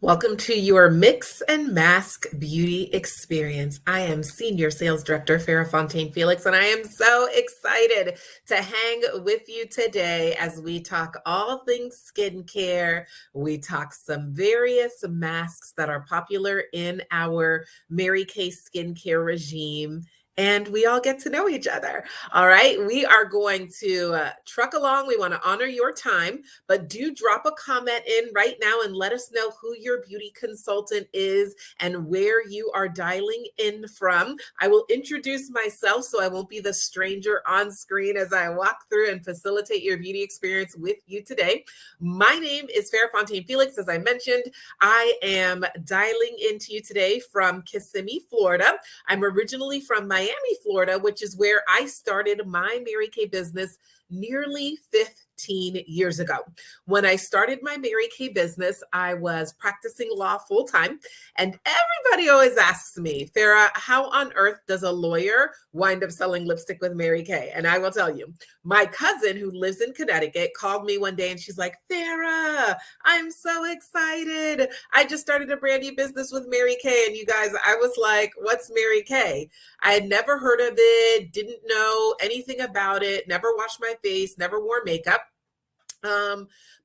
Welcome to your Mix and Mask Beauty Experience. I am Senior Sales Director Farah Fontaine Felix, and I am so excited to hang with you today as we talk all things skincare. We talk some various masks that are popular in our Mary Kay skincare regime. And we all get to know each other. All right. We are going to truck along. We want to honor your time. But do drop a comment in right now and let us know who your beauty consultant is and where you are dialing in from. I will introduce myself so I won't be the stranger on screen as I walk through and facilitate your beauty experience with you today. My name is Farah Fontaine Felix. As I mentioned, I am dialing into you today from Kissimmee, Florida. I'm originally from Miami, Florida, which is where I started my Mary Kay business nearly 15 years ago. When I started my Mary Kay business, I was practicing law full time. And everybody always asks me, Farah, how on earth does a lawyer wind up selling lipstick with Mary Kay? And I will tell you, my cousin who lives in Connecticut called me one day and she's like, Farah, I'm so excited. I just started a brand new business with Mary Kay. And you guys, I was like, what's Mary Kay? I had never heard of it, didn't know anything about it, never washed my face, never wore makeup.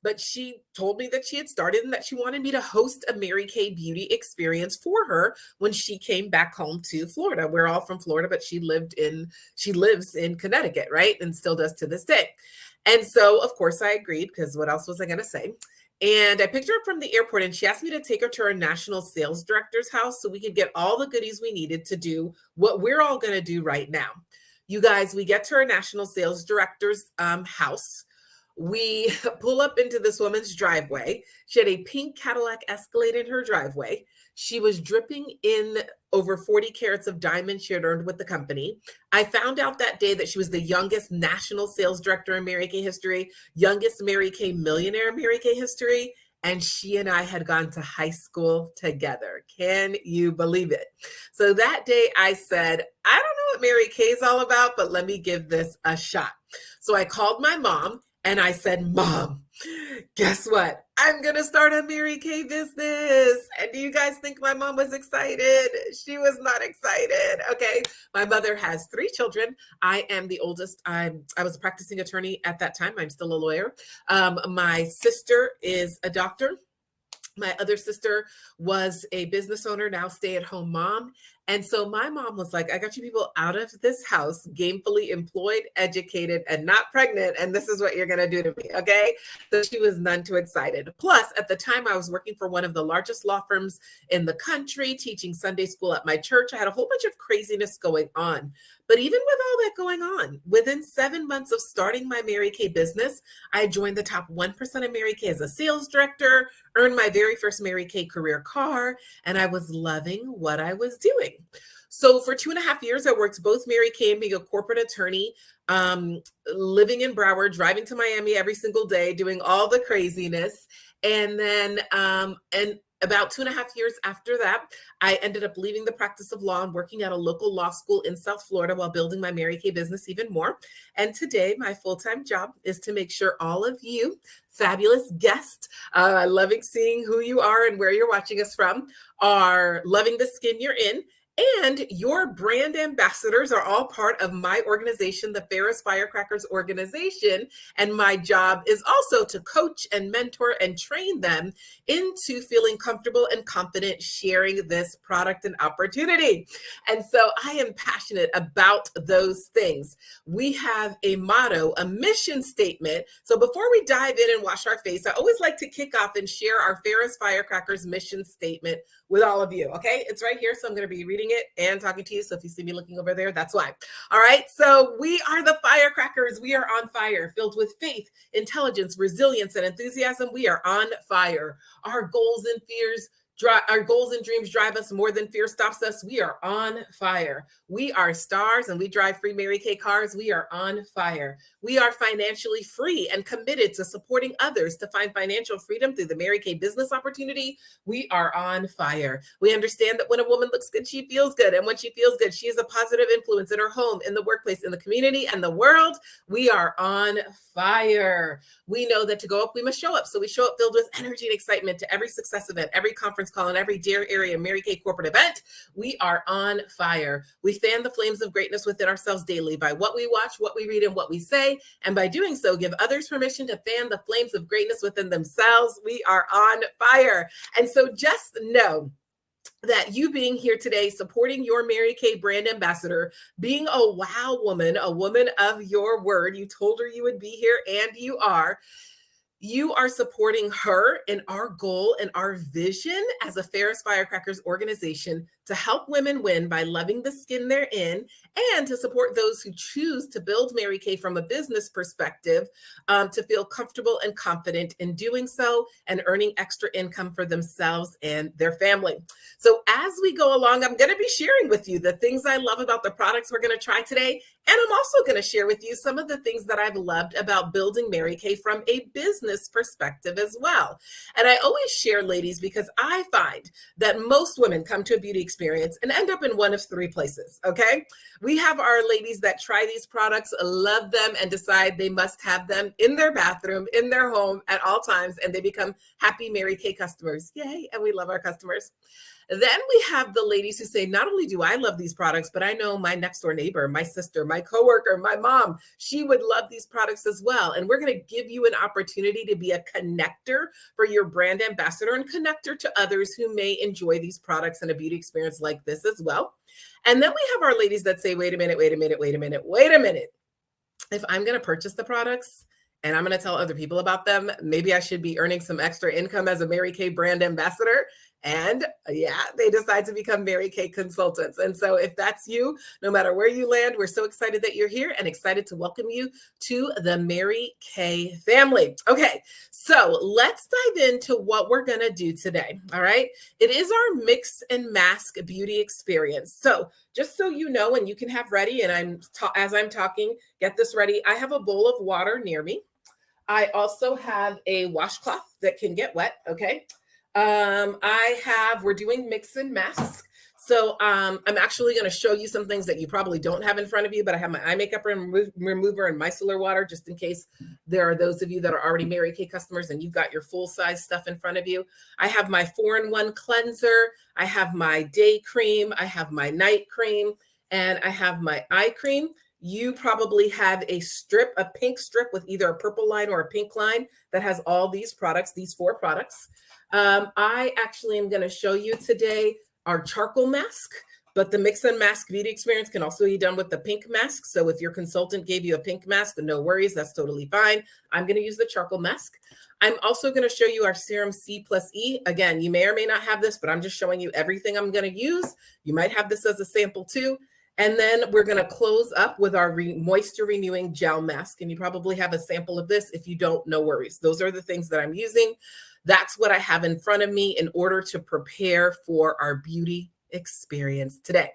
But she told me that she had started and that she wanted me to host a Mary Kay beauty experience for her when she came back home to Florida. We're all from Florida, but she lives in Connecticut, right? And still does to this day. And so, of course, I agreed because what else was I going to say? And I picked her up from the airport and she asked me to take her to our national sales director's house so we could get all the goodies we needed to do what we're all going to do right now. You guys, we get to our national sales director's house. We pull up into this woman's driveway. She had a pink Cadillac Escalade in her driveway. She was dripping in over 40 carats of diamonds she had earned with the company. I found out that day that she was the youngest national sales director in Mary Kay history, youngest Mary Kay millionaire in Mary Kay history, and she and I had gone to high school together. Can you believe it? So that day I said, I don't know what Mary Kay is all about, but let me give this a shot. So I called my mom and I said, Mom, guess what? I'm going to start a Mary Kay business. And do you guys think my mom was excited? She was not excited. Okay. My mother has 3 children. I am the oldest. I was a practicing attorney at that time. I'm still a lawyer. My sister is a doctor. My other sister was a business owner, now stay-at-home mom. And so my mom was like, I got you people out of this house, gainfully employed, educated, and not pregnant. And this is what you're going to do to me. Okay. So she was none too excited. Plus, at the time, I was working for one of the largest law firms in the country, teaching Sunday school at my church. I had a whole bunch of craziness going on. But even with all that going on, within 7 months of starting my Mary Kay business, I joined the top 1% of Mary Kay as a sales director, earned my very first Mary Kay career car, and I was loving what I was doing. So for 2.5 years, I worked both Mary Kay and being a corporate attorney, living in Broward, driving to Miami every single day, doing all the craziness. And then, and about 2.5 years after that, I ended up leaving the practice of law and working at a local law school in South Florida while building my Mary Kay business even more. And today, my full-time job is to make sure all of you fabulous guests, loving seeing who you are and where you're watching us from, are loving the skin you're in. And your brand ambassadors are all part of my organization, the Farah's Firecrackers organization. And my job is also to coach and mentor and train them into feeling comfortable and confident sharing this product and opportunity. And so I am passionate about those things. We have a motto, a mission statement. So before we dive in and wash our face, I always like to kick off and share our Farah's Firecrackers mission statement with all of you. Okay. It's right here. So I'm going to be reading it and talking to you. So if you see me looking over there, that's why. All right. So we are the firecrackers. We are on fire, filled with faith, intelligence, resilience, and enthusiasm. We are on fire. Our goals and fears Our goals and dreams drive us more than fear stops us. We are on fire. We are stars and we drive free Mary Kay cars. We are on fire. We are financially free and committed to supporting others to find financial freedom through the Mary Kay business opportunity. We are on fire. We understand that when a woman looks good, she feels good. And when she feels good, she is a positive influence in her home, in the workplace, in the community, and the world. We are on fire. We know that to go up, we must show up. So we show up filled with energy and excitement to every success event, every conference call, and every Dare Area Mary Kay corporate event. We are on fire. We fan the flames of greatness within ourselves daily by what we watch, what we read, and what we say. And by doing so, give others permission to fan the flames of greatness within themselves. We are on fire. And so just know that you being here today, supporting your Mary Kay brand ambassador, being a wow woman, a woman of your word, you told her you would be here and you are supporting her in our goal and our vision as a Ferris Firecrackers organization to help women win by loving the skin they're in and to support those who choose to build Mary Kay from a business perspective to feel comfortable and confident in doing so and earning extra income for themselves and their family. So as we go along, I'm going to be sharing with you the things I love about the products we're going to try today. And I'm also going to share with you some of the things that I've loved about building Mary Kay from a business perspective as well. And I always share, ladies, because I find that most women come to a beauty experience and end up in one of three places, okay? We have our ladies that try these products, love them, and decide they must have them in their bathroom, in their home at all times, and they become happy Mary Kay customers. Yay, and we love our customers. Then we have the ladies who say, not only do I love these products, but I know my next door neighbor, my sister, my coworker, my mom, she would love these products as well. And we're going to give you an opportunity to be a connector for your brand ambassador and connector to others who may enjoy these products and a beauty experience like this as well. And then we have our ladies that say, wait a minute. If I'm going to purchase the products and I'm going to tell other people about them, maybe I should be earning some extra income as a Mary Kay brand ambassador. And yeah, they decide to become Mary Kay consultants. And so if that's you, no matter where you land, we're so excited that you're here and excited to welcome you to the Mary Kay family. Okay, so let's dive into what we're going to do today. All right. It is our mix and mask beauty experience. So just so you know, and you can have ready, and as I'm talking, get this ready. I have a bowl of water near me. I also have a washcloth that can get wet. Okay. We're doing mix and mask. So I'm actually going to show you some things that you probably don't have in front of you, but I have my eye makeup remover and micellar water, just in case there are those of you that are already Mary Kay customers and you've got your full size stuff in front of you. I have my 4-in-1 cleanser. I have my day cream. I have my night cream, and I have my eye cream. You probably have a pink strip with either a purple line or a pink line that has all these products, these 4 products. I actually am going to show you today our charcoal mask, but the mix and mask beauty experience can also be done with the pink mask. So if your consultant gave you a pink mask, no worries, that's totally fine. I'm going to use the charcoal mask. I'm also going to show you our serum C+E. Again, you may or may not have this, but I'm just showing you everything I'm going to use. You might have this as a sample too. And then we're going to close up with our moisture renewing gel mask. And you probably have a sample of this. If you don't, no worries. Those are the things that I'm using. That's what I have in front of me in order to prepare for our beauty experience today.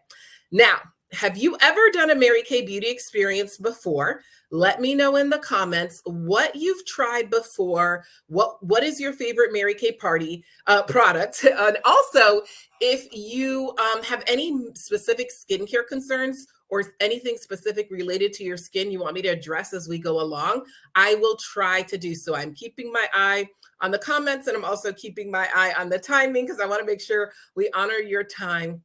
Now, have you ever done a Mary Kay beauty experience before? Let me know in the comments what you've tried before. What is your favorite Mary Kay product? And also, if you have any specific skincare concerns or anything specific related to your skin you want me to address as we go along, I will try to do so. I'm keeping my eye on the comments, and I'm also keeping my eye on the timing because I want to make sure we honor your time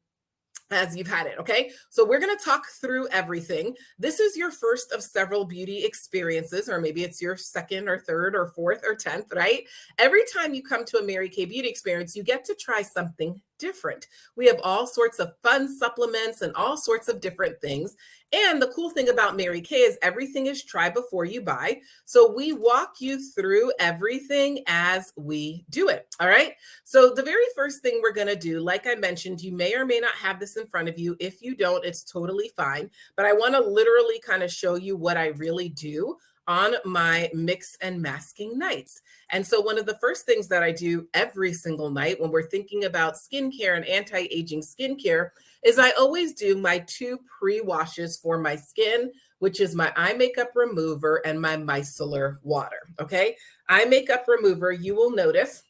as you've had it. Okay. So we're going to talk through everything. This is your first of several beauty experiences, or maybe it's your second or third or fourth or 10th, right? Every time you come to a Mary Kay beauty experience, you get to try something different. We have all sorts of fun supplements and all sorts of different things. And the cool thing about Mary Kay is everything is try before you buy. So we walk you through everything as we do it. All right. So the very first thing we're going to do, like I mentioned, you may or may not have this in front of you. If you don't, it's totally fine. But I want to literally kind of show you what I really do on my mix and masking nights. And so, one of the first things that I do every single night when we're thinking about skincare and anti aging skincare is I always do my two pre washes for my skin, which is my eye makeup remover and my micellar water. Okay. Eye makeup remover, you will notice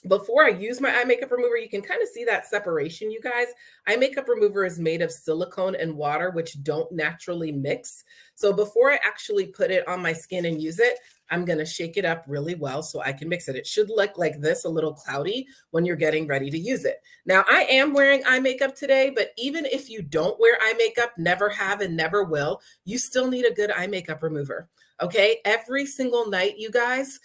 before I use my eye makeup remover, you can kind of see that separation, you guys. Eye makeup remover is made of silicone and water, which don't naturally mix. So before I actually put it on my skin and use it, I'm going to shake it up really well so I can mix it. It should look like this, a little cloudy when you're getting ready to use it. Now, I am wearing eye makeup today, but even if you don't wear eye makeup, never have and never will, you still need a good eye makeup remover. Okay, every single night, you guys,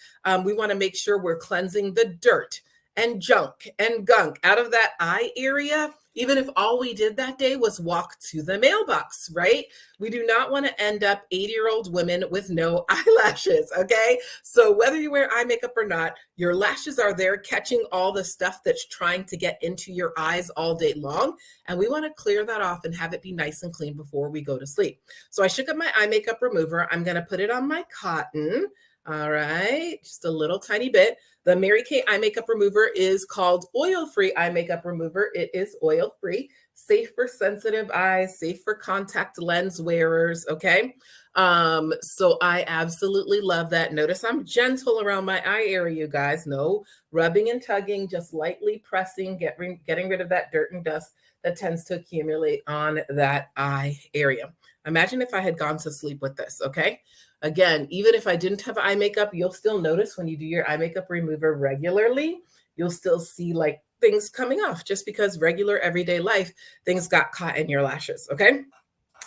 we want to make sure we're cleansing the dirt and junk and gunk out of that eye area, even if all we did that day was walk to the mailbox, right? We do not want to end up 80-year-old women with no eyelashes, okay? So whether you wear eye makeup or not, your lashes are there catching all the stuff that's trying to get into your eyes all day long. And we want to clear that off and have it be nice and clean before we go to sleep. So I shook up my eye makeup remover. I'm going to put it on my cotton. All right, just a little tiny bit. The Mary Kay eye makeup remover is called oil-free eye makeup remover. It is oil-free, safe for sensitive eyes, safe for contact lens wearers, okay? So I absolutely love that. Notice I'm gentle around my eye area, you guys. No rubbing and tugging, just lightly pressing, getting rid of that dirt and dust that tends to accumulate on that eye area. Imagine if I had gone to sleep with this, okay? Again, even if I didn't have eye makeup, you'll still notice when you do your eye makeup remover regularly, you'll still see like things coming off just because regular everyday life, things got caught in your lashes, okay?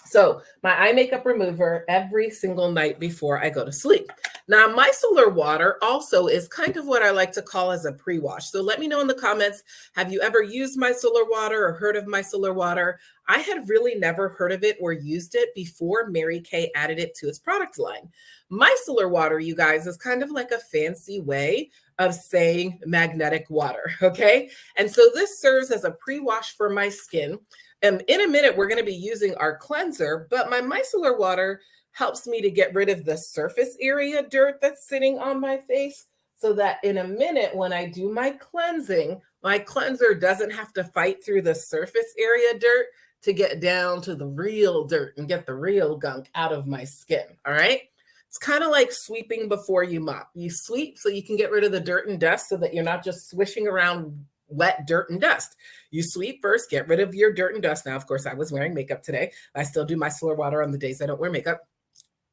So my eye makeup remover every single night before I go to sleep. Now, micellar water also is kind of what I like to call as a pre-wash. So let me know in the comments, have you ever used micellar water or heard of micellar water? I had really never heard of it or used it before Mary Kay added it to its product line. Micellar water, you guys, is kind of like a fancy way of saying magnetic water, okay? And so this serves as a pre-wash for my skin. And in a minute, we're going to be using our cleanser, but my micellar water helps me to get rid of the surface area dirt that's sitting on my face so that in a minute, when I do my cleansing, my cleanser doesn't have to fight through the surface area dirt to get down to the real dirt and get the real gunk out of my skin, all right? It's kind of like sweeping before you mop. You sweep so you can get rid of the dirt and dust so that you're not just swishing around wet dirt and dust. You sweep first, get rid of your dirt and dust. Now, of course, I was wearing makeup today. I still do micellar water on the days I don't wear makeup.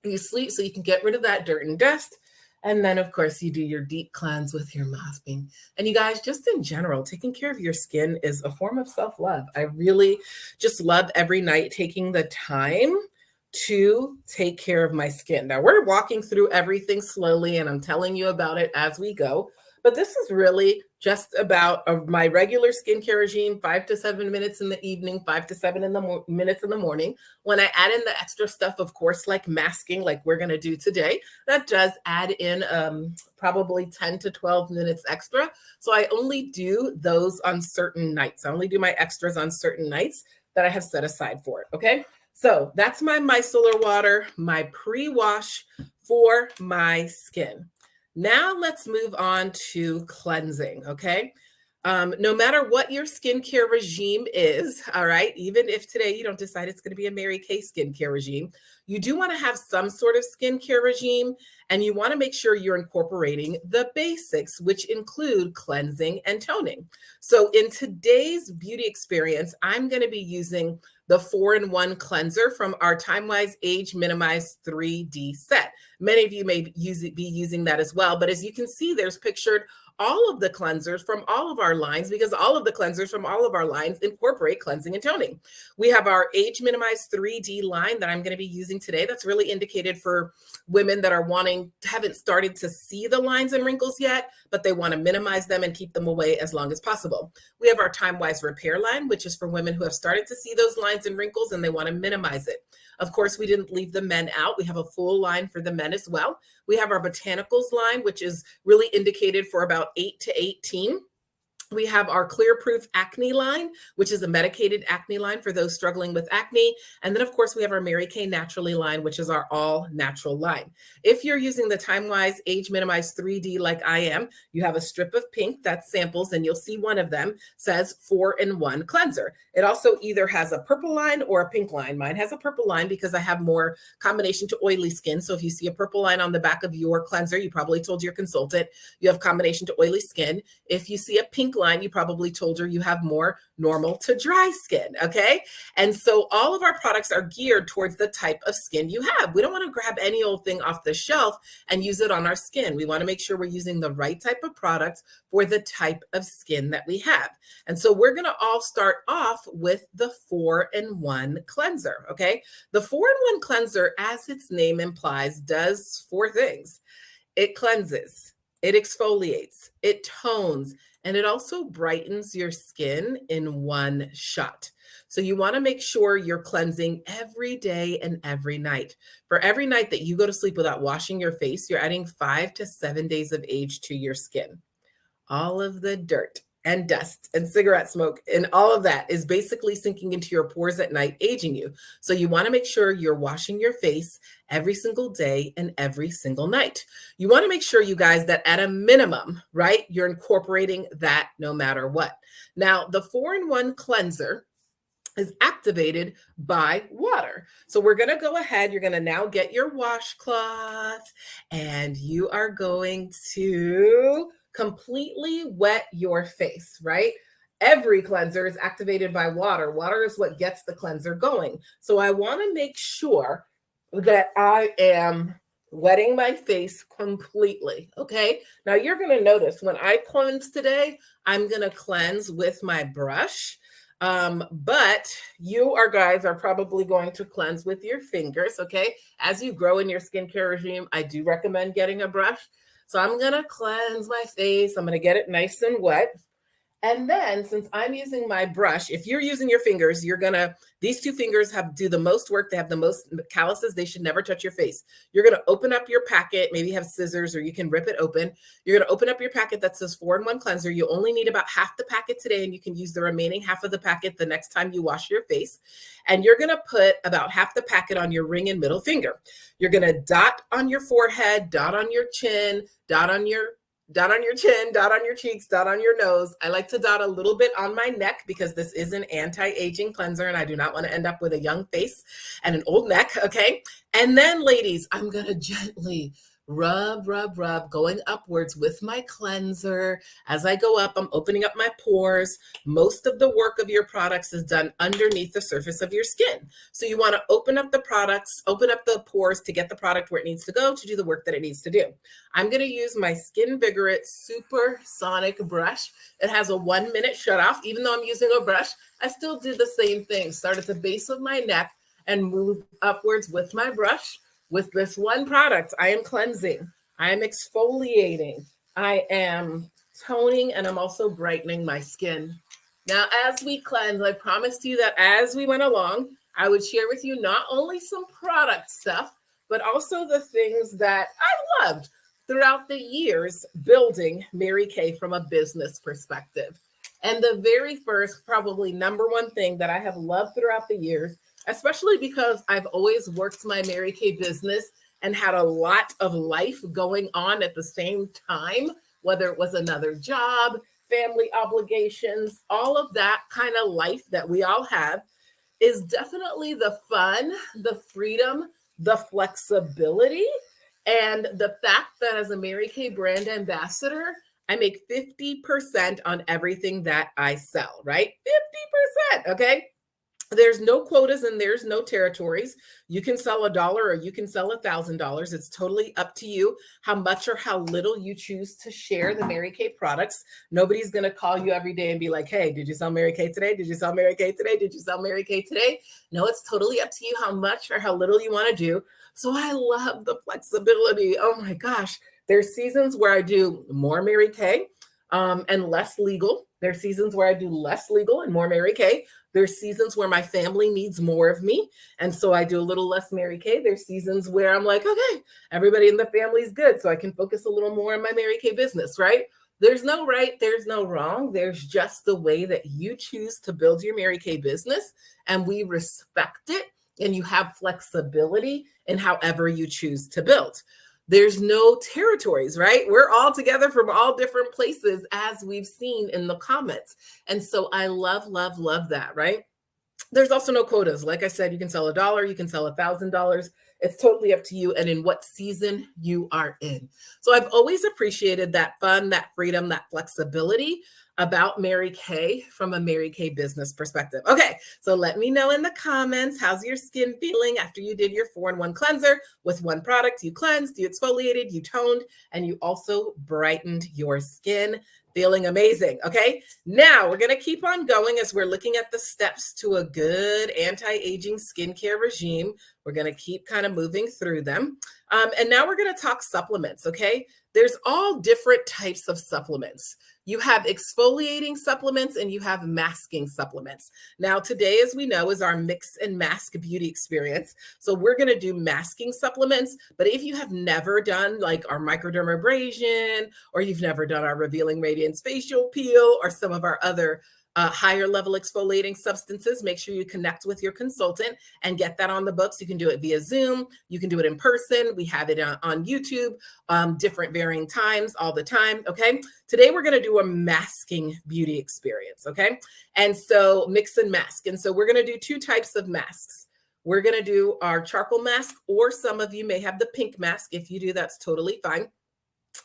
You sweep so you can get rid of that dirt and dust. And then, of course, you do your deep cleanse with your masking. And you guys, just in general, taking care of your skin is a form of self-love. I really just love every night taking the time to take care of my skin. Now, we're walking through everything slowly, and I'm telling you about it as we go. But this is really just about my regular skincare regime, 5 to 7 minutes in the evening, 5 to 7 minutes in the morning. When I add in the extra stuff, of course, like masking, like we're going to do today, that does add in probably 10 to 12 minutes extra. So I only do those on certain nights. I only do my extras on certain nights that I have set aside for it, okay? So that's my micellar water, my pre-wash for my skin. Now let's move on to cleansing, okay? No matter what your skincare regime is, all right, even if today you don't decide it's going to be a Mary Kay skincare regime, you do want to have some sort of skincare regime, and you want to make sure you're incorporating the basics, which include cleansing and toning. So in today's beauty experience, I'm going to be using the 4-in-1 cleanser from our TimeWise Age Minimize 3D set. Many of you may be using that as well, but as you can see, there's pictured all of the cleansers from all of our lines because all of the cleansers from all of our lines incorporate cleansing and toning. We have our Age Minimize 3D line that I'm going to be using today. That's really indicated for women that are haven't started to see the lines and wrinkles yet, but they want to minimize them and keep them away as long as possible. We have our TimeWise Repair line, which is for women who have started to see those lines and wrinkles and they want to minimize it. Of course, we didn't leave the men out. We have a full line for the men as well. We have our Botanicals line, which is really indicated for about 8 to 18. We have our Clear Proof Acne line, which is a medicated acne line for those struggling with acne. And then, of course, we have our Mary Kay Naturally line, which is our all natural line. If you're using the Time Wise Age Minimized 3D like I am, you have a strip of pink that's samples, and you'll see one of them says 4-in-1 cleanser. It also either has a purple line or a pink line. Mine has a purple line because I have more combination to oily skin. So if you see a purple line on the back of your cleanser, you probably told your consultant you have combination to oily skin. If you see a pink line, you probably told her you have more normal to dry skin. Okay. And so all of our products are geared towards the type of skin you have. We don't want to grab any old thing off the shelf and use it on our skin. We want to make sure we're using the right type of products for the type of skin that we have. And so we're going to all start off with the 4-in-1 cleanser. Okay. The 4-in-1 cleanser, as its name implies, does 4 things. It cleanses, it exfoliates, it tones, and it also brightens your skin in one shot. So you want to make sure you're cleansing every day and every night. For every night that you go to sleep without washing your face, you're adding 5 to 7 days of age to your skin. All of the dirt and dust and cigarette smoke and all of that is basically sinking into your pores at night, aging you. So you want to make sure you're washing your face every single day and every single night. You want to make sure, you guys, that at a minimum, right, you're incorporating that no matter what. Now, the 4-in-1 cleanser is activated by water. So we're going to go ahead. You're going to now get your washcloth and you are going to completely wet your face, right? Every cleanser is activated by water. Water is what gets the cleanser going. So I want to make sure that I am wetting my face completely. Okay. Now you're going to notice when I cleanse today, I'm going to cleanse with my brush. But you guys are probably going to cleanse with your fingers. Okay. As you grow in your skincare regime, I do recommend getting a brush. So I'm going to cleanse my face. I'm going to get it nice and wet. And then since I'm using my brush, if you're using your fingers, these 2 fingers do the most work. They have the most calluses. They should never touch your face. You're going to open up your packet, maybe have scissors or you can rip it open. You're going to open up your packet that says 4-in-1 cleanser. You only need about half the packet today and you can use the remaining half of the packet the next time you wash your face. And you're going to put about half the packet on your ring and middle finger. You're going to dot on your forehead, dot on your chin, dot on your chin, dot on your cheeks, dot on your nose. I like to dot a little bit on my neck because this is an anti-aging cleanser and I do not want to end up with a young face and an old neck, okay? And then, ladies, I'm going to gently rub, going upwards with my cleanser. As I go up, I'm opening up my pores. Most of the work of your products is done underneath the surface of your skin. So you want to open up the products, open up the pores to get the product where it needs to go to do the work that it needs to do. I'm going to use my Skin Vigorate Supersonic brush. It has a 1-minute shut off. Even though I'm using a brush, I still do the same thing. Start at the base of my neck and move upwards with my brush. With this one product, I am cleansing, I am exfoliating, I am toning, and I'm also brightening my skin. Now, as we cleanse, I promised you that as we went along, I would share with you not only some product stuff, but also the things that I loved throughout the years building Mary Kay from a business perspective. And the very first, probably number one thing that I have loved throughout the years, especially because I've always worked my Mary Kay business and had a lot of life going on at the same time, whether it was another job, family obligations, all of that kind of life that we all have, is definitely the fun, the freedom, the flexibility, and the fact that as a Mary Kay brand ambassador, I make 50% on everything that I sell, right? 50%, okay? There's no quotas and there's no territories. You can sell $1 or you can sell $1,000. It's totally up to you how much or how little you choose to share the Mary Kay products. Nobody's going to call you every day and be like, hey, did you sell Mary Kay today? Did you sell Mary Kay today? Did you sell Mary Kay today? No, it's totally up to you how much or how little you want to do. So I love the flexibility. Oh my gosh. There's seasons where I do more Mary Kay and less legal. There's seasons where I do less legal and more Mary Kay. There's seasons where my family needs more of me. And so I do a little less Mary Kay. There's seasons where I'm like, okay, everybody in the family's good. So I can focus a little more on my Mary Kay business, right? There's no right, there's no wrong. There's just the way that you choose to build your Mary Kay business, and we respect it. And you have flexibility in however you choose to build. There's no territories, right? We're all together from all different places, as we've seen in the comments. And so I love, love, love that, right? There's also no quotas. Like I said, you can sell $1, you can sell $1,000. It's totally up to you and in what season you are in. So I've always appreciated that fun, that freedom, that flexibility about Mary Kay from a Mary Kay business perspective. Okay, so let me know in the comments, how's your skin feeling after you did your 4-in-1 cleanser with one product? You cleansed, you exfoliated, you toned, and you also brightened your skin. Feeling amazing. Okay, now we're going to keep on going as we're looking at the steps to a good anti-aging skincare regime. We're going to keep kind of moving through them. And now we're going to talk supplements. Okay, there's all different types of supplements. You have exfoliating supplements and you have masking supplements. Now, today, as we know, is our mix and mask beauty experience. So we're going to do masking supplements. But if you have never done like our microdermabrasion, or you've never done our Revealing Radiance facial peel, or some of our other higher level exfoliating substances, make sure you connect with your consultant and get that on the books. You can do it via Zoom. You can do it in person. We have it on YouTube, different varying times all the time. Okay. Today, we're going to do a masking beauty experience. Okay. And so mix and mask. And so we're going to do 2 types of masks. We're going to do our charcoal mask, or some of you may have the pink mask. If you do, that's totally fine.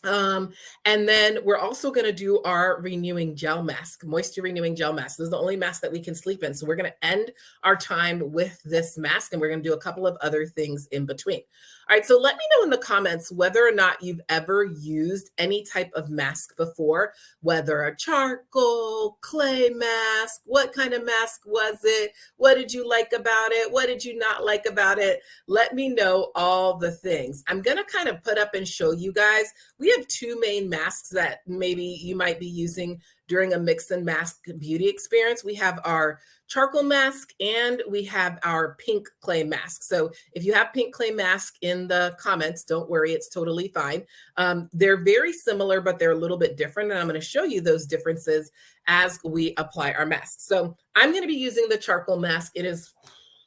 And then we're also going to do our renewing gel mask, moisture renewing gel mask. This is the only mask that we can sleep in. So we're going to end our time with this mask, and we're going to do a couple of other things in between. All right. So let me know in the comments whether or not you've ever used any type of mask before, whether a charcoal, clay mask, what kind of mask was it? What did you like about it? What did you not like about it? Let me know all the things. I'm going to kind of put up and show you guys. We have 2 main masks that maybe you might be using during a mix and mask beauty experience. We have our charcoal mask and we have our pink clay mask. So if you have pink clay mask in the comments, don't worry, it's totally fine. They're very similar, but they're a little bit different. And I'm going to show you those differences as we apply our mask. So I'm going to be using the charcoal mask. It is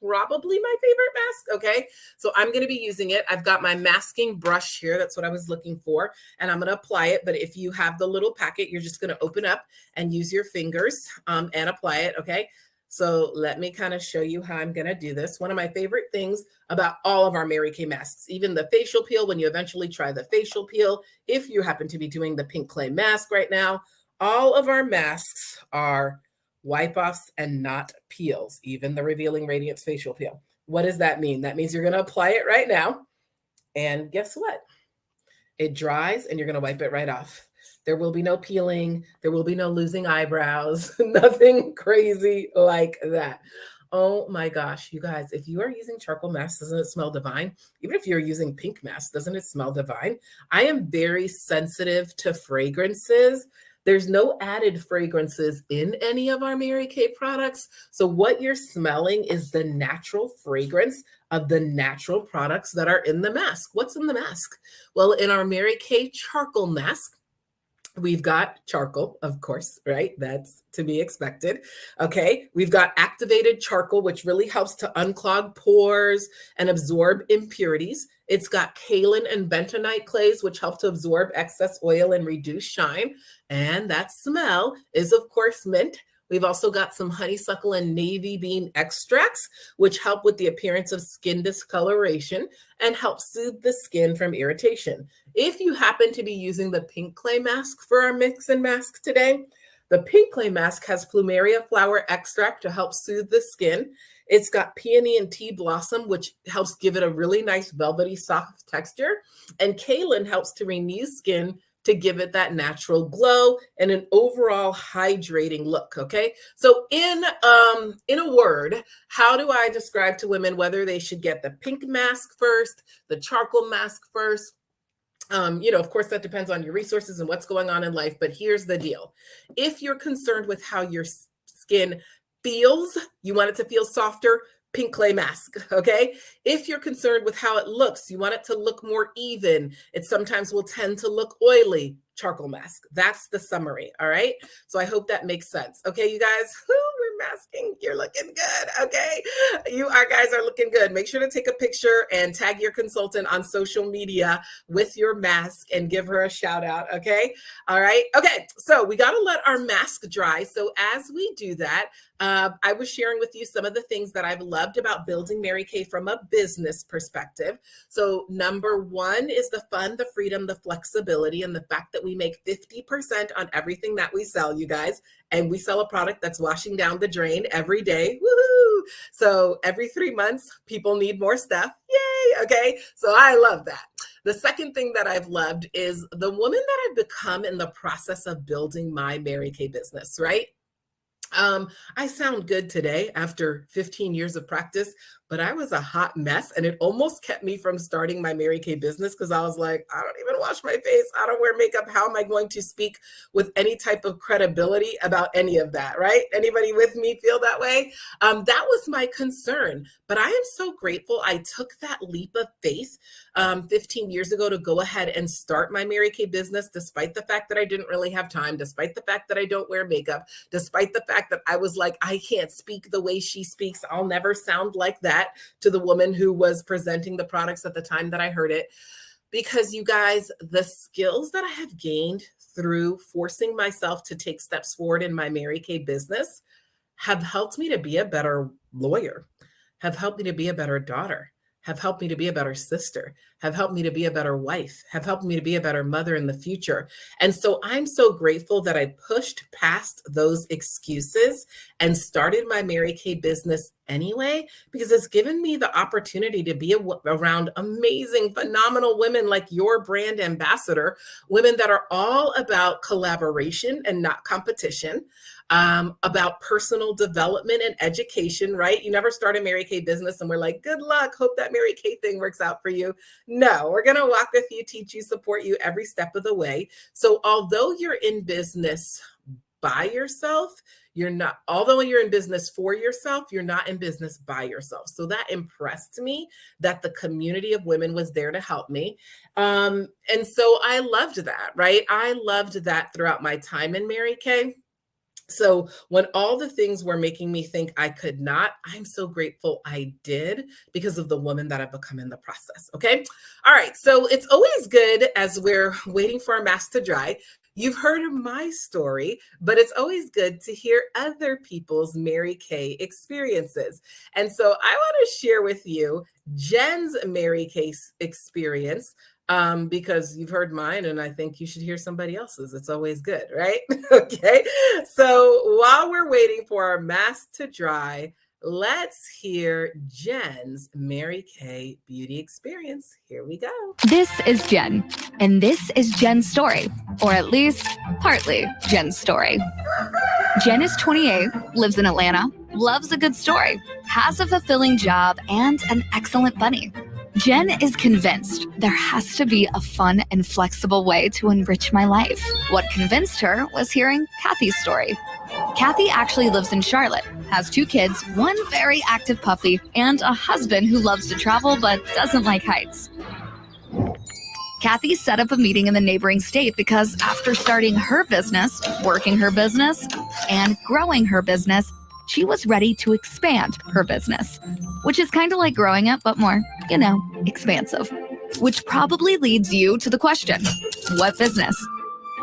probably my favorite mask. Okay. So I'm going to be using it. I've got my masking brush here. That's what I was looking for. And I'm going to apply it. But if you have the little packet, you're just going to open up and use your fingers and apply it. Okay. So let me kind of show you how I'm going to do this. One of my favorite things about all of our Mary Kay masks, even the facial peel, when you eventually try the facial peel, if you happen to be doing the pink clay mask right now, all of our masks are wipe offs and not peels, even the Revealing Radiance facial peel. What does that mean? That means you're going to apply it right now. And guess what? It dries and you're going to wipe it right off. There will be no peeling. There will be no losing eyebrows, nothing crazy like that. Oh my gosh, you guys, if you are using charcoal mask, doesn't it smell divine? Even if you're using pink mask, doesn't it smell divine? I am very sensitive to fragrances. There's no added fragrances in any of our Mary Kay products. So what you're smelling is the natural fragrance of the natural products that are in the mask. What's in the mask? Well, in our Mary Kay charcoal mask, we've got charcoal, of course, right? That's to be expected. Okay. We've got activated charcoal, which really helps to unclog pores and absorb impurities. It's got kaolin and bentonite clays, which help to absorb excess oil and reduce shine. And that smell is, of course, mint. We've also got some honeysuckle and navy bean extracts, which help with the appearance of skin discoloration and help soothe the skin from irritation. If you happen to be using the pink clay mask for our mix and mask today, the pink clay mask has plumeria flower extract to help soothe the skin. It's got peony and tea blossom, which helps give it a really nice velvety soft texture. And kaolin helps to renew skin to give it that natural glow and an overall hydrating look. Okay. So in a word, how do I describe to women whether they should get the pink mask first, the charcoal mask first? Of course, that depends on your resources and what's going on in life. But here's the deal. If you're concerned with how your skin feels, you want it to feel softer, pink clay mask, okay? If you're concerned with how it looks, you want it to look more even, it sometimes will tend to look oily, charcoal mask. That's the summary, all right? So I hope that makes sense. Okay, you guys, we're masking. You're looking good, okay? You are guys are looking good. Make sure to take a picture and tag your consultant on social media with your mask and give her a shout out, okay? All right, okay, so we gotta let our mask dry. So as we do that, I was sharing with you some of the things that I've loved about building Mary Kay from a business perspective. So number one is the fun, the freedom, the flexibility, and the fact that we make 50% on everything that we sell, you guys. And we sell a product that's washing down the drain every day. Woohoo! So every 3 months, people need more stuff. Yay! Okay, so I love that. The second thing that I've loved is the woman that I've become in the process of building my Mary Kay business, right? I sound good today after 15 years of practice, but I was a hot mess and it almost kept me from starting my Mary Kay business because I was like, I don't even wash my face. I don't wear makeup. How am I going to speak with any type of credibility about any of that, right? Anybody with me feel that way? That was my concern, but I am so grateful I took that leap of faith 15 years ago to go ahead and start my Mary Kay business, despite the fact that I didn't really have time, despite the fact that I don't wear makeup, despite the fact that I was like, I can't speak the way she speaks. I'll never sound like that to the woman who was presenting the products at the time that I heard it. Because you guys, the skills that I have gained through forcing myself to take steps forward in my Mary Kay business have helped me to be a better lawyer, have helped me to be a better daughter, have helped me to be a better sister, have helped me to be a better wife, have helped me to be a better mother in the future. And so I'm so grateful that I pushed past those excuses and started my Mary Kay business anyway, because it's given me the opportunity to be around amazing, phenomenal women like your brand ambassador, women that are all about collaboration and not competition, about personal development and education, right? You never start a Mary Kay business and we're like, good luck, hope that Mary Kay thing works out for you. No, we're going to walk with you, teach you, support you every step of the way. So although you're in business by yourself, although you're in business for yourself, you're not in business by yourself. So that impressed me that the community of women was there to help me. And so I loved that, right? I loved that throughout my time in Mary Kay. So when all the things were making me think I could not, I'm so grateful I did because of the woman that I've become in the process. Okay. All right. So it's always good as we're waiting for our mask to dry. You've heard my story, but it's always good to hear other people's Mary Kay experiences. And so I want to share with you Jen's Mary Kay experience. Because you've heard mine and I think you should hear somebody else's. It's always good, right? Okay. So while we're waiting for our mask to dry, let's hear Jen's Mary Kay beauty experience. Here we go. This is Jen, and this is Jen's story, or at least partly Jen's story. Jen is 28, lives in Atlanta, loves a good story, has a fulfilling job, and an excellent bunny. Jen is convinced there has to be a fun and flexible way to enrich my life. What convinced her was hearing Kathy's story. Kathy actually lives in Charlotte, has 2 kids, 1 very active puppy, and a husband who loves to travel but doesn't like heights. Kathy set up a meeting in the neighboring state because after starting her business, working her business, and growing her business, she was ready to expand her business, which is kind of like growing it, but more, expansive. Which probably leads you to the question, what business?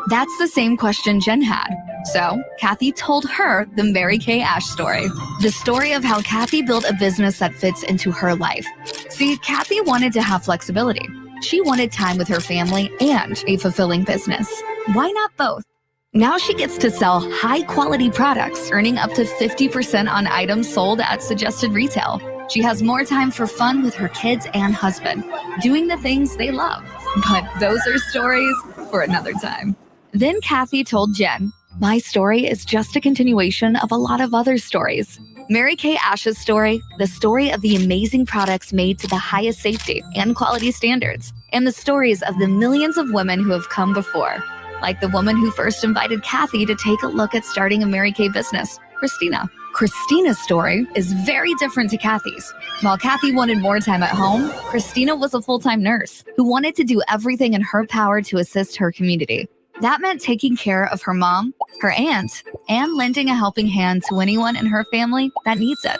That's the same question Jen had. So Kathy told her the Mary Kay Ash story, the story of how Kathy built a business that fits into her life. See, Kathy wanted to have flexibility. She wanted time with her family and a fulfilling business. Why not both? Now she gets to sell high-quality products, earning up to 50% on items sold at suggested retail. She has more time for fun with her kids and husband, doing the things they love. But those are stories for another time. Then Kathy told Jen, my story is just a continuation of a lot of other stories. Mary Kay Ash's story, the story of the amazing products made to the highest safety and quality standards, and the stories of the millions of women who have come before. Like the woman who first invited Kathy to take a look at starting a Mary Kay business, Christina. Christina's story is very different to Kathy's. While Kathy wanted more time at home, Christina was a full-time nurse who wanted to do everything in her power to assist her community. That meant taking care of her mom, her aunt, and lending a helping hand to anyone in her family that needs it.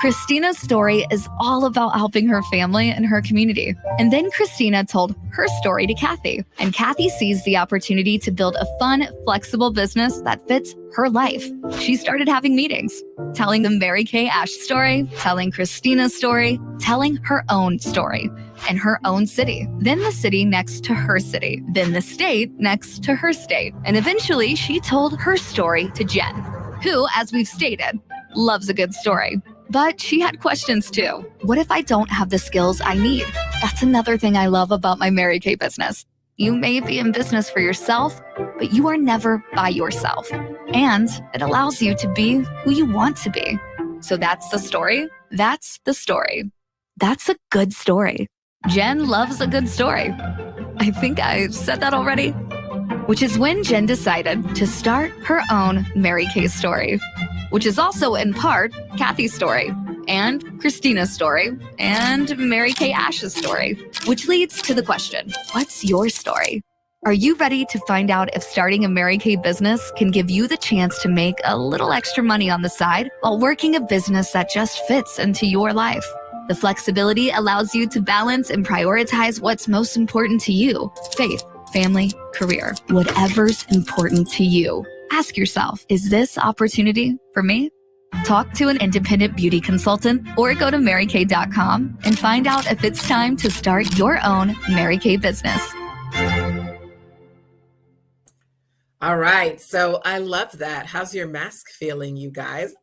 Christina's story is all about helping her family and her community. And then Christina told her story to Kathy, and Kathy seized the opportunity to build a fun, flexible business that fits her life. She started having meetings, telling the Mary Kay Ash story, telling Christina's story, telling her own story in her own city, then the city next to her city, then the state next to her state. And eventually she told her story to Jen, who, as we've stated, loves a good story. But she had questions too. What if I don't have the skills I need? That's another thing I love about my Mary Kay business. You may be in business for yourself, but you are never by yourself. And it allows you to be who you want to be. So that's the story. That's the story. That's a good story. Jen loves a good story. I think I said that already. Which is when Jen decided to start her own Mary Kay story, which is also in part Kathy's story, and Christina's story, and Mary Kay Ash's story, which leads to the question, what's your story? Are you ready to find out if starting a Mary Kay business can give you the chance to make a little extra money on the side while working a business that just fits into your life? The flexibility allows you to balance and prioritize what's most important to you: faith, family, career, whatever's important to you. Ask yourself, is this opportunity for me? Talk to an independent beauty consultant or go to marykay.com and find out if it's time to start your own Mary Kay business. All right, so I love that. How's your mask feeling, you guys?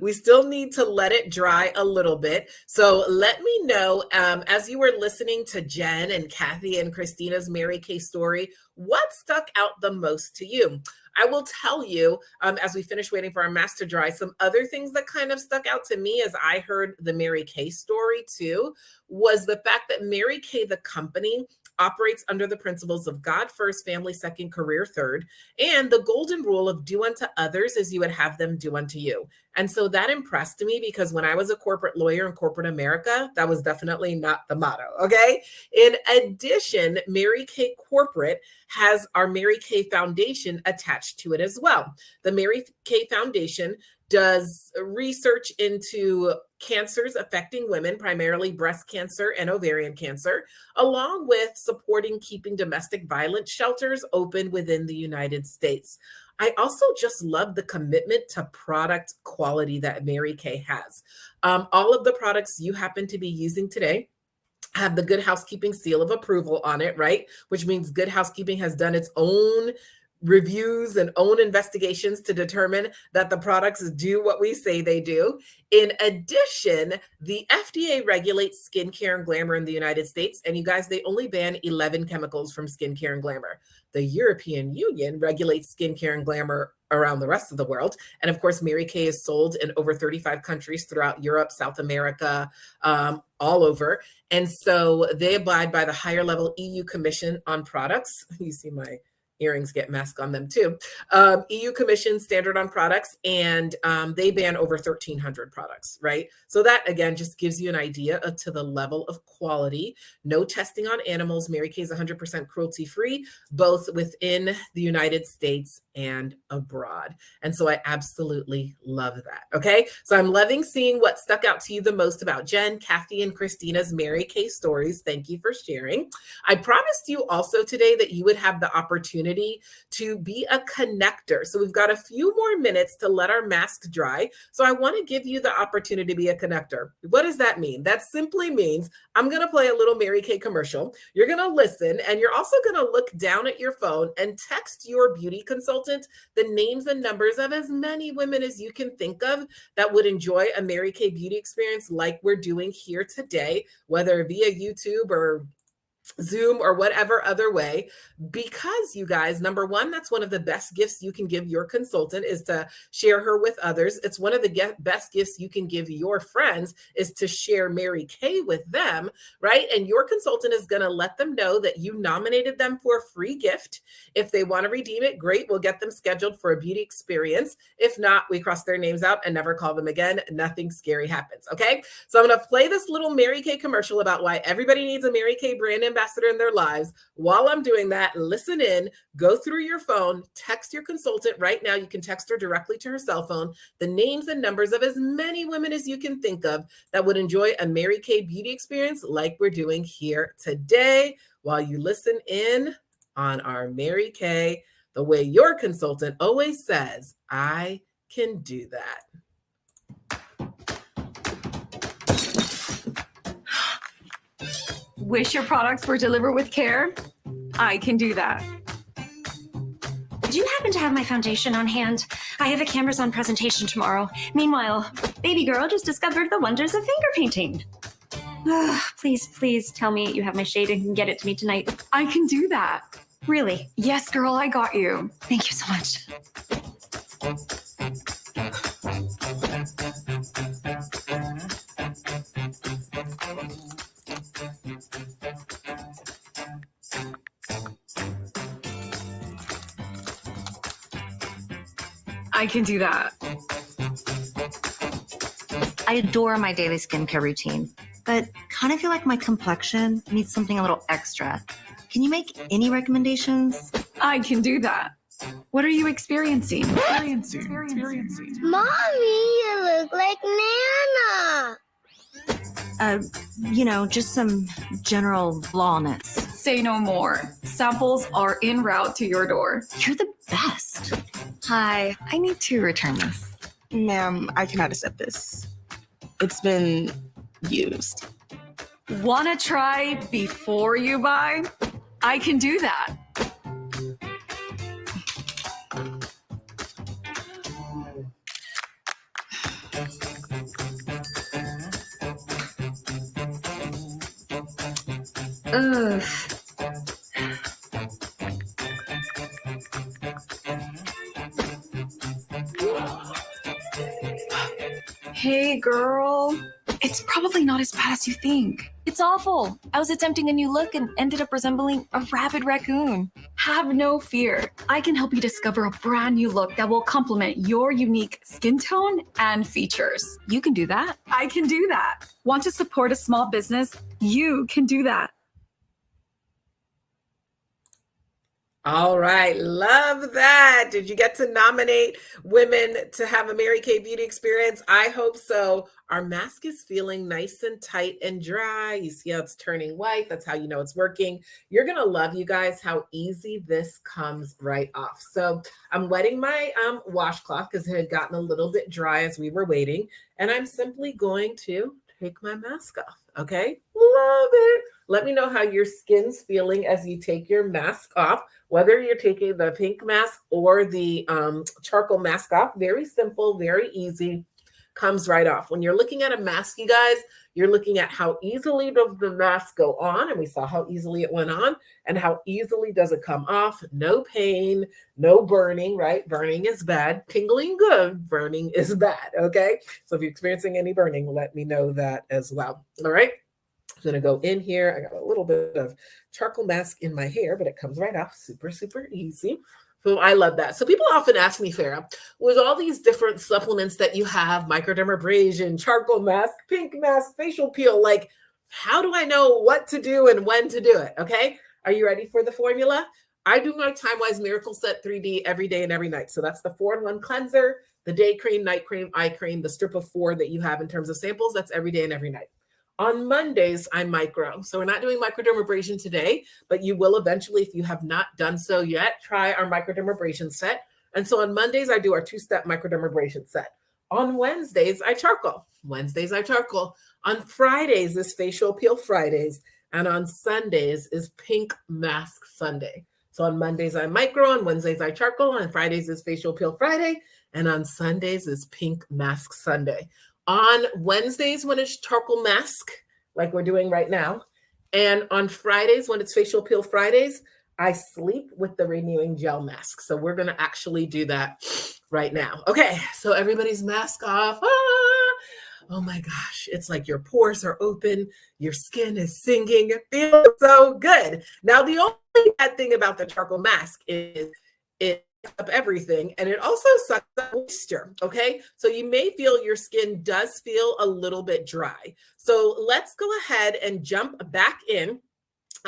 We still need to let it dry a little bit. So let me know, as you were listening to Jen and Kathy and Christina's Mary Kay story, what stuck out the most to you? I will tell you, as we finish waiting for our mask to dry, some other things that kind of stuck out to me as I heard the Mary Kay story too, was the fact that Mary Kay, the company, operates under the principles of God first, family second, career third, and the golden rule of do unto others as you would have them do unto you. And so that impressed me because when I was a corporate lawyer in corporate America, that was definitely not the motto, okay? In addition, Mary Kay Corporate has our Mary Kay Foundation attached to it as well. The Mary Kay Foundation does research into cancers affecting women, primarily breast cancer and ovarian cancer, along with supporting keeping domestic violence shelters open within the United States. I also just love the commitment to product quality that Mary Kay has. All of the products you happen to be using today have the Good Housekeeping seal of approval on it, right? Which means Good Housekeeping has done its own reviews and own investigations to determine that the products do what we say they do. In addition, the FDA regulates skincare and glamour in the United States. And you guys, they only ban 11 chemicals from skincare and glamour. The European Union regulates skincare and glamour around the rest of the world. And of course, Mary Kay is sold in over 35 countries throughout Europe, South America, all over. And so they abide by the higher level EU Commission on products. You see my earrings get mask on them too. EU Commission standard on products, and they ban over 1,300 products, right? So that, again, just gives you an idea to the level of quality. No testing on animals. Mary Kay is 100% cruelty-free, both within the United States and abroad. And so I absolutely love that, okay? So I'm loving seeing what stuck out to you the most about Jen, Kathy, and Christina's Mary Kay stories. Thank you for sharing. I promised you also today that you would have the opportunity to be a connector. So we've got a few more minutes to let our mask dry. So I want to give you the opportunity to be a connector. What does that mean? That simply means I'm going to play a little Mary Kay commercial. You're going to listen, and you're also going to look down at your phone and text your beauty consultant the names and numbers of as many women as you can think of that would enjoy a Mary Kay beauty experience like we're doing here today, whether via YouTube or Zoom or whatever other way, because you guys, number one, that's one of the best gifts you can give your consultant is to share her with others. It's one of the best gifts you can give your friends is to share Mary Kay with them, right? And your consultant is going to let them know that you nominated them for a free gift. If they want to redeem it, great. We'll get them scheduled for a beauty experience. If not, we cross their names out and never call them again. Nothing scary happens. Okay. So I'm going to play this little Mary Kay commercial about why everybody needs a Mary Kay brand ambassador in their lives. While I'm doing that, listen in, go through your phone, text your consultant right now. You can text her directly to her cell phone, the names and numbers of as many women as you can think of that would enjoy a Mary Kay beauty experience like we're doing here today, while you listen in on our Mary Kay, the way your consultant always says, I can do that. Wish your products were delivered with care? I can do that. Do you happen to have my foundation on hand? I have a Canvas-on presentation tomorrow. Meanwhile, baby girl just discovered the wonders of finger painting. Please tell me you have my shade and can get it to me tonight. I can do that. Really? Yes, girl, I got you. Thank you so much. I can do that. I adore my daily skincare routine, but kind of feel like my complexion needs something a little extra. Can you make any recommendations? I can do that. What are you experiencing? Mommy, you look like Nana. Just some general blandness. Say no more. Samples are en route to your door. You're the best. Hi, I need to return this. Ma'am, I cannot accept this. It's been used. Wanna try before you buy? I can do that. Ugh. Hey, girl. It's probably not as bad as you think. It's awful. I was attempting a new look and ended up resembling a rabid raccoon. Have no fear. I can help you discover a brand new look that will complement your unique skin tone and features. You can do that. I can do that. Want to support a small business? You can do that. All right. Love that. Did you get to nominate women to have a Mary Kay beauty experience? I hope so. Our mask is feeling nice and tight and dry. You see how it's turning white. That's how you know it's working. You're going to love, you guys, how easy this comes right off. So I'm wetting my washcloth because it had gotten a little bit dry as we were waiting. And I'm simply going to take my mask off. Okay. Love it. Let me know how your skin's feeling as you take your mask off, whether you're taking the pink mask or the charcoal mask off. Very simple, very easy, comes right off. When you're looking at a mask, you guys, you're looking at how easily does the mask go on, and we saw how easily it went on, and how easily does it come off. No pain, no burning, right? Burning is bad. Tingling good, burning is bad, okay? So if you're experiencing any burning, let me know that as well, all right? I'm going to go in here. I got a little bit of charcoal mask in my hair, but it comes right off. Super, super easy. So I love that. So people often ask me, Farah, with all these different supplements that you have, microdermabrasion, charcoal mask, pink mask, facial peel, like, how do I know what to do and when to do it? Okay. Are you ready for the formula? I do my TimeWise Miracle Set 3D every day and every night. So that's the 4-in-1 cleanser, the day cream, night cream, eye cream, the strip of 4 that you have in terms of samples. That's every day and every night. On Mondays, I micro. So we're not doing microdermabrasion today, but you will eventually, if you have not done so yet, try our microdermabrasion set. And so on Mondays, I do our 2-step microdermabrasion set. On Wednesdays, I charcoal. On Fridays is facial peel Fridays. And on Sundays is pink mask Sunday. So on Mondays, I micro. On Wednesdays, I charcoal. On Fridays is facial peel Friday. And on Sundays is pink mask Sunday. On Wednesdays, when it's charcoal mask, like we're doing right now, And on Fridays, when it's Facial Peel Fridays, I sleep with the renewing gel mask. So we're going to actually do that right now. Okay, so everybody's mask off. Ah! Oh my gosh, it's like your pores are open, your skin is singing. It feels so good. Now, the only bad thing about the charcoal mask is it sucks up everything, and it also sucks up moisture. Okay, so you may feel your skin does feel a little bit dry. So let's go ahead and jump back in.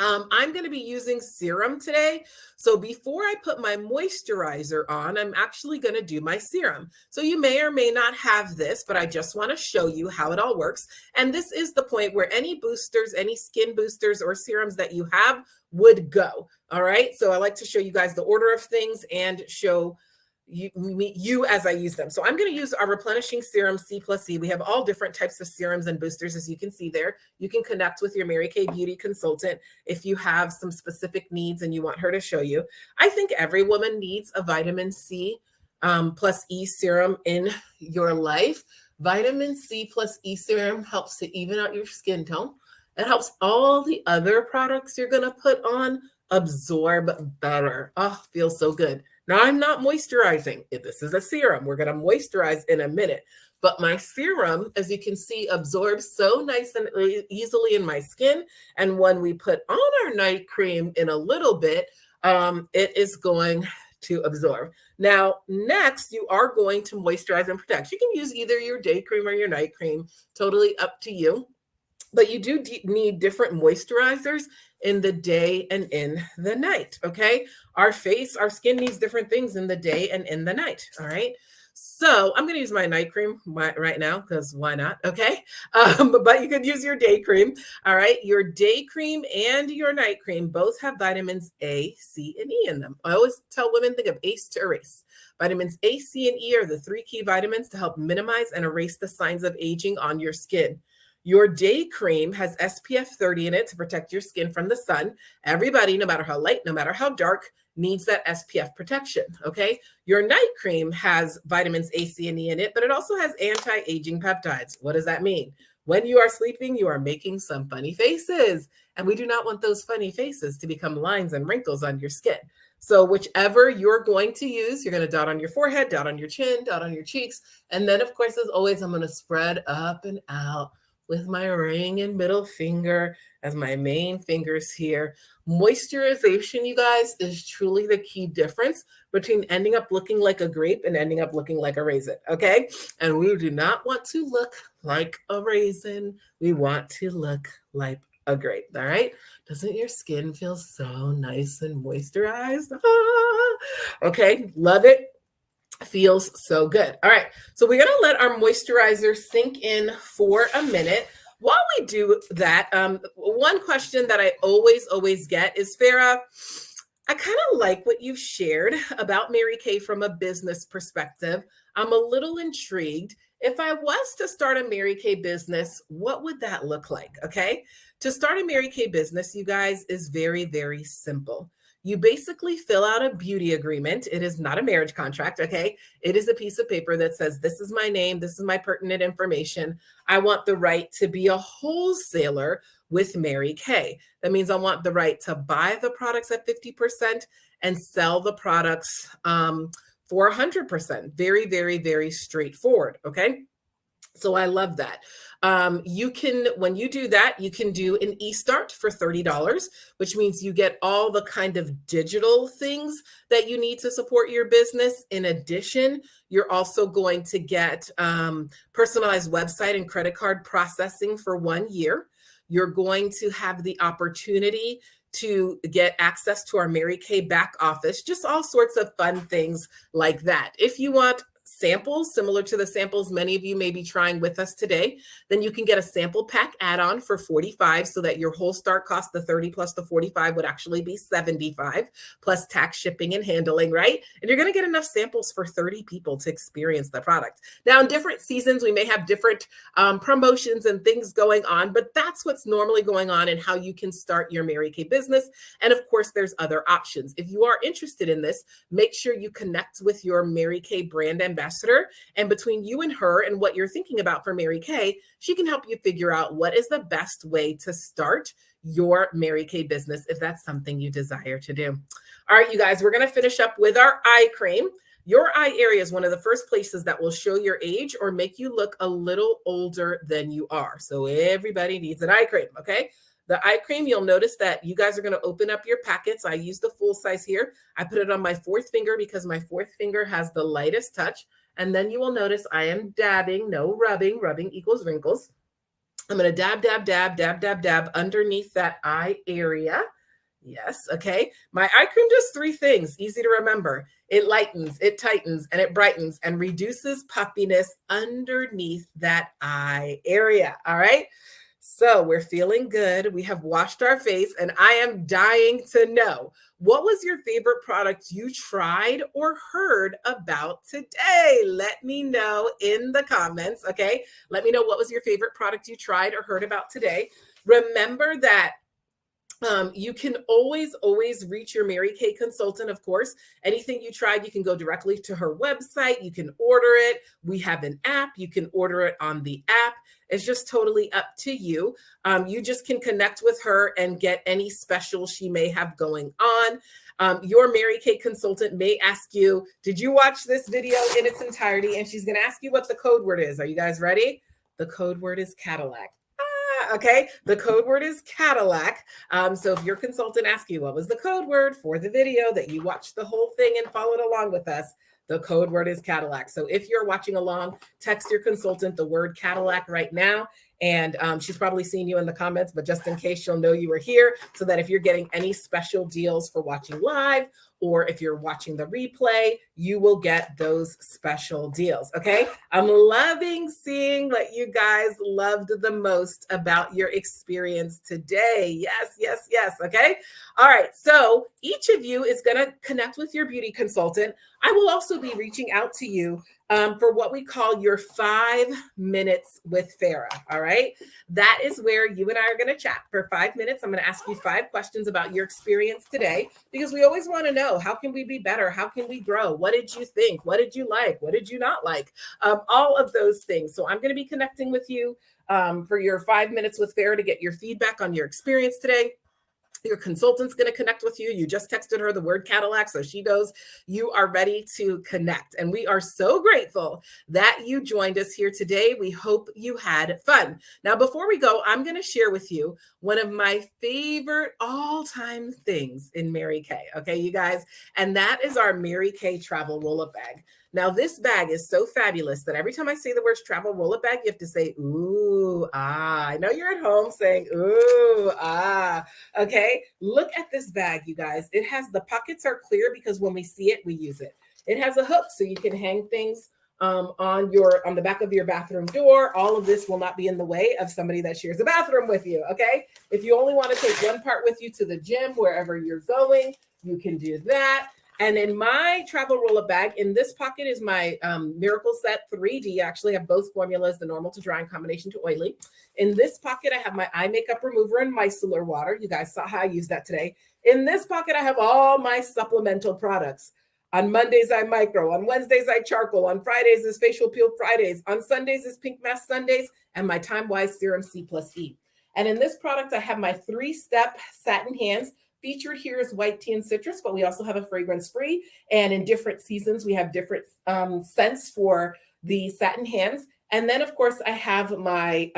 I'm going to be using serum today. So before I put my moisturizer on, I'm actually going to do my serum. So you may or may not have this, but I just want to show you how it all works. And this is the point where any boosters, any skin boosters or serums that you have would go. All right. So I like to show you guys the order of things and show you as I use them. So I'm going to use our replenishing serum C plus E. We have all different types of serums and boosters, as you can see there. You can connect with your Mary Kay Beauty consultant if you have some specific needs and you want her to show you. I think every woman needs a vitamin C plus E serum in your life. Vitamin C plus E serum helps to even out your skin tone. It helps all the other products you're going to put on absorb better. Oh, feels so good. Now, I'm not moisturizing. This is a serum. We're going to moisturize in a minute. But my serum, as you can see, absorbs so nice and easily in my skin. And when we put on our night cream in a little bit, it is going to absorb. Now, next, you are going to moisturize and protect. You can use either your day cream or your night cream, totally up to you. But you do need different moisturizers in the day and in the night, okay? Our skin needs different things in the day and in the night, all right? So I'm going to use my night cream right now because why not, okay? But you could use your day cream, all right? Your day cream and your night cream both have vitamins A, C, and E in them. I always tell women, think of ACE to erase. Vitamins A, C, and E are the 3 key vitamins to help minimize and erase the signs of aging on your skin. Your day cream has SPF 30 in it to protect your skin from the sun. Everybody, no matter how light, no matter how dark, needs that SPF protection, okay? Your night cream has vitamins A, C, and E in it, but it also has anti-aging peptides. What does that mean? When you are sleeping, you are making some funny faces, and we do not want those funny faces to become lines and wrinkles on your skin. So whichever you're going to use, you're going to dot on your forehead, dot on your chin, dot on your cheeks, and then, of course, as always, I'm going to spread up and out with my ring and middle finger as my main fingers here. Moisturization, you guys, is truly the key difference between ending up looking like a grape and ending up looking like a raisin, okay? And we do not want to look like a raisin. We want to look like a grape, all right? Doesn't your skin feel so nice and moisturized? Ah! Okay, love it. Feels so good. All right, so we're going to let our moisturizer sink in for a minute. While we do that, one question that I always get is, Farah, I kind of like what you've shared about Mary Kay from a business perspective. I'm a little intrigued. If I was to start a Mary Kay business, what would that look like? Okay, to start a Mary Kay business, you guys, is very, very simple. You basically fill out a beauty agreement. It is not a marriage contract, okay? It is a piece of paper that says, this is my name, this is my pertinent information. I want the right to be a wholesaler with Mary Kay. That means I want the right to buy the products at 50% and sell the products for 100%. Very, very, very straightforward, okay? So I love that. You can, when you do that, you can do an e-start for $30, which means you get all the kind of digital things that you need to support your business. In addition, you're also going to get personalized website and credit card processing for 1 year. You're going to have the opportunity to get access to our Mary Kay back office, just all sorts of fun things like that. If you want samples similar to the samples many of you may be trying with us today, then you can get a sample pack add-on for $45 so that your whole start cost, the $30 plus the $45, would actually be $75 plus tax, shipping, and handling, right? And you're going to get enough samples for 30 people to experience the product. Now, in different seasons, we may have different promotions and things going on, but that's what's normally going on and how you can start your Mary Kay business. And of course, there's other options. If you are interested in this, make sure you connect with your Mary Kay brand ambassador. And between you and her and what you're thinking about for Mary Kay, she can help you figure out what is the best way to start your Mary Kay business if that's something you desire to do. All right, you guys, we're going to finish up with our eye cream. Your eye area is one of the first places that will show your age or make you look a little older than you are. So everybody needs an eye cream, okay? The eye cream, you'll notice that you guys are going to open up your packets. I use the full size here. I put it on my fourth finger because my fourth finger has the lightest touch. And then you will notice I am dabbing, no rubbing. Rubbing equals wrinkles. I'm going to dab, dab, dab, dab, dab, dab underneath that eye area. Yes, okay. My eye cream does three things, easy to remember. It lightens, it tightens, and it brightens and reduces puffiness underneath that eye area, all right? So we're feeling good. We have washed our face, and I am dying to know, what was your favorite product you tried or heard about today? Let me know in the comments, okay? Let me know what was your favorite product you tried or heard about today. Remember that you can always reach your Mary Kay consultant, of course. Anything you tried, you can go directly to her website. You can order it. We have an app. You can order it on the app. It's just totally up to you. You just can connect with her and get any special she may have going on. Your Mary Kay consultant may ask you, did you watch this video in its entirety? And she's going to ask you what the code word is. Are you guys ready? The code word is Cadillac. Okay, the code word is Cadillac. So if your consultant asks you what was the code word for the video that you watched the whole thing and followed along with us, the code word is Cadillac. So if you're watching along, text your consultant the word Cadillac right now. And she's probably seen you in the comments, but just in case, she'll know you were here so that if you're getting any special deals for watching live, or if you're watching the replay, you will get those special deals, okay? I'm loving seeing what you guys loved the most about your experience today. Yes, yes, yes, okay? All right, so each of you is gonna connect with your beauty consultant. I will also be reaching out to you for what we call your 5 minutes with Farah, all right? That is where you and I are gonna chat for 5 minutes. I'm gonna ask you 5 questions about your experience today, because we always wanna know, how can we be better? How can we grow? What did you think? What did you like? What did you not like? All of those things. So I'm gonna be connecting with you for your 5 minutes with Farah to get your feedback on your experience today. Your consultant's going to connect with you. You just texted her the word Cadillac, so she knows you are ready to connect. And we are so grateful that you joined us here today. We hope you had fun. Now, before we go, I'm going to share with you one of my favorite all-time things in Mary Kay. Okay, you guys? And that is our Mary Kay travel roll-up bag. Now, this bag is so fabulous that every time I say the words travel roll-up bag, you have to say, ooh, ah. I know you're at home saying, ooh, ah. Okay, look at this bag, you guys. It has, the pockets are clear because when we see it, we use it. It has a hook so you can hang things on the back of your bathroom door. All of this will not be in the way of somebody that shares a bathroom with you, okay? If you only want to take one part with you to the gym, wherever you're going, you can do that. And in my travel roll-up bag, in this pocket is my Miracle Set 3D. I actually have both formulas, the normal to dry and combination to oily. In this pocket, I have my eye makeup remover and micellar water. You guys saw how I used that today. In this pocket, I have all my supplemental products. On Mondays, I micro. On Wednesdays, I charcoal. On Fridays is facial peel Fridays. On Sundays is pink mask Sundays. And my Time Wise Serum C+E. And in this product, I have my 3-step satin hands. Featured here is white tea and citrus, but we also have a fragrance-free. And in different seasons, we have different scents for the satin hands. And then, of course, I have my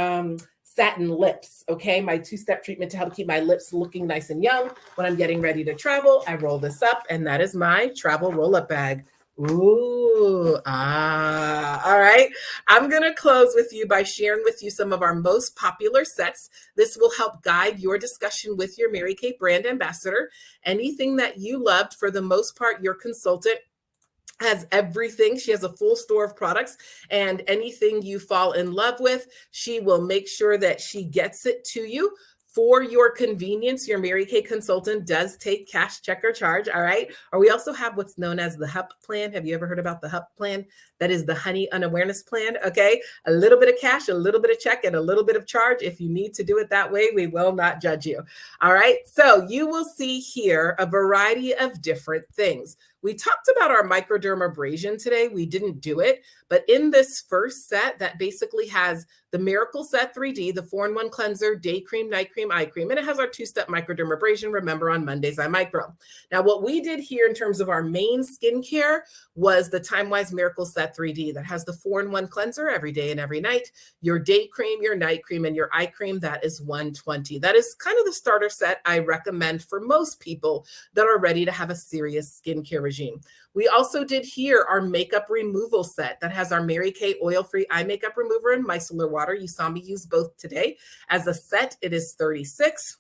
satin lips, okay? My 2-step treatment to help keep my lips looking nice and young. When I'm getting ready to travel, I roll this up, and that is my travel roll-up bag. Ooh, ah, all right. I'm going to close with you by sharing with you some of our most popular sets. This will help guide your discussion with your Mary Kay brand ambassador. Anything that you loved, for the most part, your consultant has everything. She has a full store of products, and anything you fall in love with, she will make sure that she gets it to you. For your convenience, your Mary Kay consultant does take cash, check, or charge, all right? Or we also have what's known as the HUP plan. Have you ever heard about the HUP plan? That is the Honey Unawareness plan, okay? A little bit of cash, a little bit of check, and a little bit of charge. If you need to do it that way, we will not judge you, all right? So you will see here a variety of different things. We talked about our microdermabrasion today. We didn't do it, but in this first set that basically has the Miracle Set 3D, the 4-in-1 cleanser, day cream, night cream, eye cream, and it has our 2-step microdermabrasion. Remember, on Mondays, I micro. Now, what we did here in terms of our main skincare was the TimeWise Miracle Set 3D that has the 4-in-1 cleanser every day and every night, your day cream, your night cream, and your eye cream. That is $120. That is kind of the starter set I recommend for most people that are ready to have a serious skincare regime. We also did here our makeup removal set that has our Mary Kay oil-free eye makeup remover and micellar water. You saw me use both today. As a set, it is $36.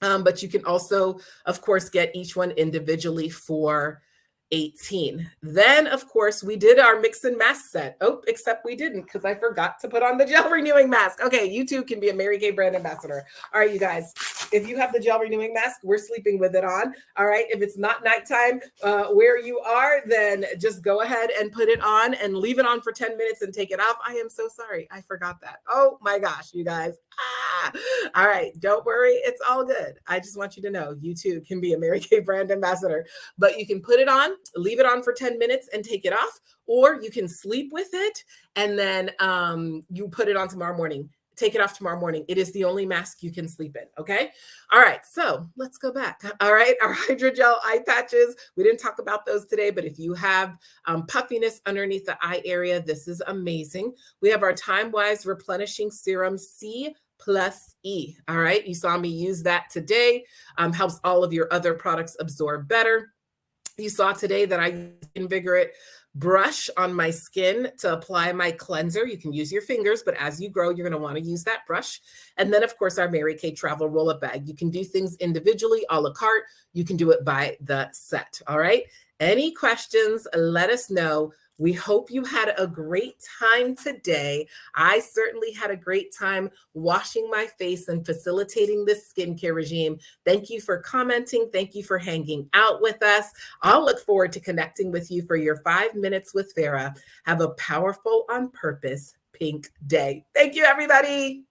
But you can also, of course, get each one individually for $18. Then, of course, we did our mix and mask set. Oh, except we didn't, because I forgot to put on the gel renewing mask. Okay, you too can be a Mary Kay brand ambassador. All right, you guys, if you have the gel renewing mask, we're sleeping with it on. All right, if it's not nighttime where you are, then just go ahead and put it on and leave it on for 10 minutes and take it off. I am so sorry. I forgot that. Oh my gosh, you guys. All right, don't worry. It's all good. I just want you to know you too can be a Mary Kay brand ambassador, but you can put it on, leave it on for 10 minutes and take it off, or you can sleep with it and then you put it on tomorrow morning. Take it off tomorrow morning. It is the only mask you can sleep in. Okay. All right. So let's go back. All right. Our hydrogel eye patches. We didn't talk about those today, but if you have puffiness underneath the eye area, this is amazing. We have our TimeWise Replenishing Serum C plus E. All right. You saw me use that today. Helps all of your other products absorb better. You saw today that I Invigorate brush on my skin to apply my cleanser. You can use your fingers, but as you grow, you're going to want to use that brush. And then, of course, our Mary Kay travel roll-up bag. You can do things individually, a la carte. You can do it by the set. All right. Any questions, let us know. We hope you had a great time today. I certainly had a great time washing my face and facilitating this skincare regime. Thank you for commenting. Thank you for hanging out with us. I'll look forward to connecting with you for your 5 minutes with Farah. Have a powerful, on purpose, pink day. Thank you, everybody.